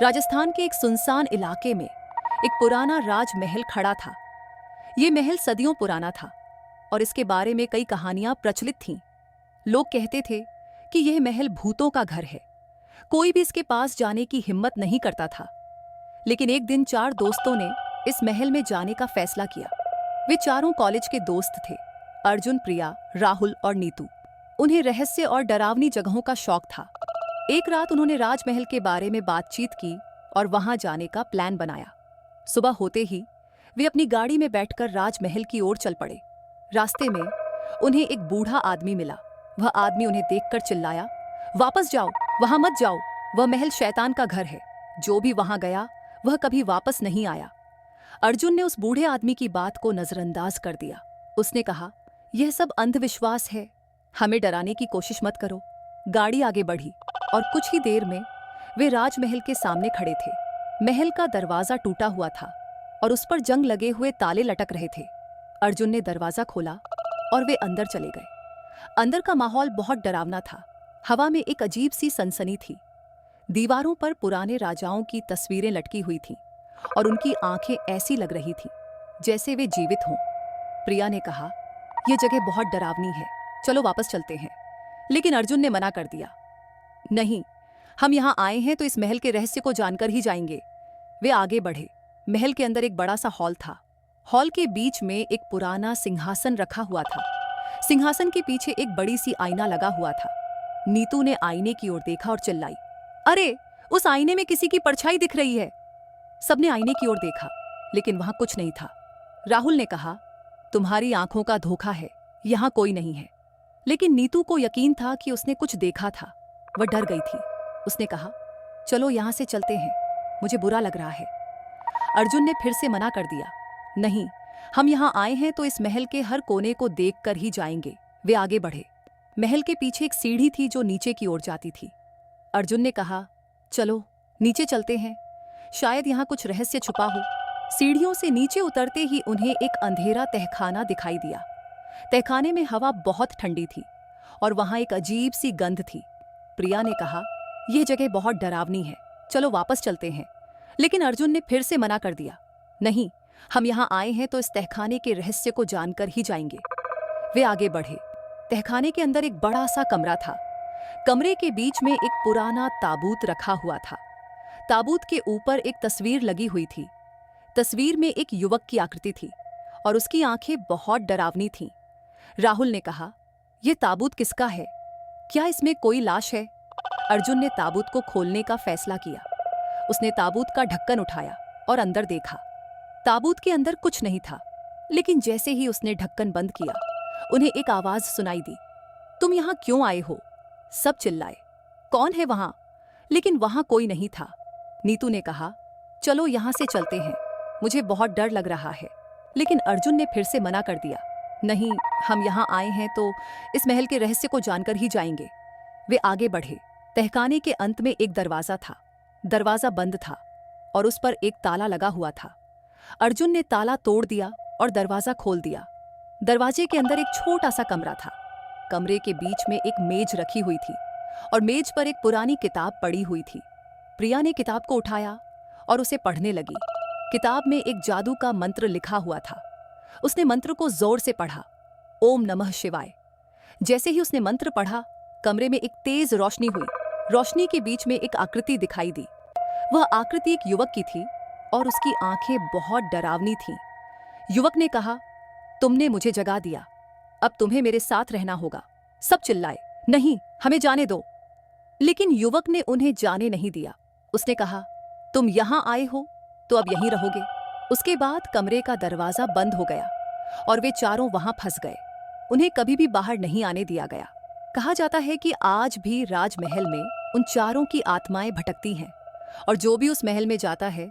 राजस्थान के एक सुनसान इलाके में एक पुराना राजमहल खड़ा था। ये महल सदियों पुराना था और इसके बारे में कई कहानियां प्रचलित थीं। लोग कहते थे कि यह महल भूतों का घर है। कोई भी इसके पास जाने की हिम्मत नहीं करता था। लेकिन एक दिन 4 दोस्तों ने इस महल में जाने का फैसला किया। वे चारों कॉलेज के दोस्त थे, अर्जुन, प्रिया, राहुल और नीतू। उन्हें रहस्य और डरावनी जगहों का शौक था। एक रात उन्होंने राजमहल के बारे में बातचीत की और वहां जाने का प्लान बनाया। सुबह होते ही वे अपनी गाड़ी में बैठकर राजमहल की ओर चल पड़े। रास्ते में उन्हें एक बूढ़ा आदमी मिला। वह आदमी उन्हें देखकर चिल्लाया, वापस जाओ, वहां मत जाओ, वह महल शैतान का घर है। जो भी वहां गया वह कभी वापस नहीं आया। अर्जुन ने उस बूढ़े आदमी की बात को नजरअंदाज कर दिया। उसने कहा, यह सब अंधविश्वास है, हमें डराने की कोशिश मत करो। गाड़ी आगे बढ़ी और कुछ ही देर में वे राजमहल के सामने खड़े थे। महल का दरवाजा टूटा हुआ था और उस पर जंग लगे हुए ताले लटक रहे थे। अर्जुन ने दरवाजा खोला और वे अंदर चले गए। अंदर का माहौल बहुत डरावना था। हवा में एक अजीब सी सनसनी थी। दीवारों पर पुराने राजाओं की तस्वीरें लटकी हुई थीं और उनकी आंखें ऐसी लग रही थीं जैसे वे जीवित हों। प्रिया ने कहा, यह जगह बहुत डरावनी है, चलो वापस चलते हैं। लेकिन अर्जुन ने मना कर दिया, नहीं, हम यहाँ आए हैं तो इस महल के रहस्य को जानकर ही जाएंगे। वे आगे बढ़े। महल के अंदर एक बड़ा सा हॉल था। हॉल के बीच में एक पुराना सिंहासन रखा हुआ था। सिंहासन के पीछे एक बड़ी सी आईना लगा हुआ था। नीतू ने आईने की ओर देखा और चिल्लाई, अरे, उस आईने में किसी की परछाई दिख रही है। सबने आईने की ओर देखा, लेकिन वहां कुछ नहीं था। राहुल ने कहा, तुम्हारी आंखों का धोखा है, यहां कोई नहीं है। लेकिन नीतू को यकीन था कि उसने कुछ देखा था। वह डर गई थी। उसने कहा, चलो यहां से चलते हैं, मुझे बुरा लग रहा है। अर्जुन ने फिर से मना कर दिया, नहीं, हम यहां आए हैं तो इस महल के हर कोने को देखकर ही जाएंगे। वे आगे बढ़े। महल के पीछे एक सीढ़ी थी जो नीचे की ओर जाती थी। अर्जुन ने कहा, चलो नीचे चलते हैं, शायद यहां कुछ रहस्य छुपा हो। सीढ़ियों से नीचे उतरते ही उन्हें एक अंधेरा तहखाना दिखाई दिया। तहखाने में हवा बहुत ठंडी थी और वहां एक अजीब सी गंध थी। प्रिया ने कहा, यह जगह बहुत डरावनी है, चलो वापस चलते हैं। लेकिन अर्जुन ने फिर से मना कर दिया, नहीं, हम यहाँ आए हैं तो इस तहखाने के रहस्य को जानकर ही जाएंगे। वे आगे बढ़े। तहखाने के अंदर एक बड़ा सा कमरा था। कमरे के बीच में एक पुराना ताबूत रखा हुआ था। ताबूत के ऊपर एक तस्वीर लगी हुई थी। तस्वीर में एक युवक की आकृति थी और उसकी आंखें बहुत डरावनी थीं। राहुल ने कहा, यह ताबूत किसका है? क्या इसमें कोई लाश है? अर्जुन ने ताबूत को खोलने का फैसला किया। उसने ताबूत का ढक्कन उठाया और अंदर देखा। ताबूत के अंदर कुछ नहीं था। लेकिन जैसे ही उसने ढक्कन बंद किया, उन्हें एक आवाज सुनाई दी, तुम यहाँ क्यों आए हो? सब चिल्लाए, कौन है वहां? लेकिन वहां कोई नहीं था। नीतू ने कहा, चलो यहां से चलते हैं, मुझे बहुत डर लग रहा है। लेकिन अर्जुन ने फिर से मना कर दिया, नहीं, हम यहाँ आए हैं तो इस महल के रहस्य को जानकर ही जाएंगे। वे आगे बढ़े। तहखाने के अंत में एक दरवाजा था। दरवाजा बंद था और उस पर एक ताला लगा हुआ था। अर्जुन ने ताला तोड़ दिया और दरवाजा खोल दिया। दरवाजे के अंदर एक छोटा सा कमरा था। कमरे के बीच में एक मेज रखी हुई थी और मेज पर एक पुरानी किताब पड़ी हुई थी। प्रिया ने किताब को उठाया और उसे पढ़ने लगी। किताब में एक जादू का मंत्र लिखा हुआ था। उसने मंत्र को जोर से पढ़ा, ओम नमः शिवाय। जैसे ही उसने मंत्र पढ़ा, कमरे में एक तेज रोशनी हुई। रोशनी के बीच में एक आकृति दिखाई दी। वह आकृति एक युवक की थी और उसकी आंखें बहुत डरावनी थीं। युवक ने कहा, तुमने मुझे जगा दिया, अब तुम्हें मेरे साथ रहना होगा। सब चिल्लाए, नहीं, हमें जाने दो। लेकिन युवक ने उन्हें जाने नहीं दिया। उसने कहा, तुम यहां आए हो तो अब यहीं रहोगे। उसके बाद कमरे का दरवाजा बंद हो गया और वे चारों वहां फंस गए। उन्हें कभी भी बाहर नहीं आने दिया गया। कहा जाता है कि आज भी राजमहल में उन चारों की आत्माएं भटकती हैं और जो भी उस महल में जाता है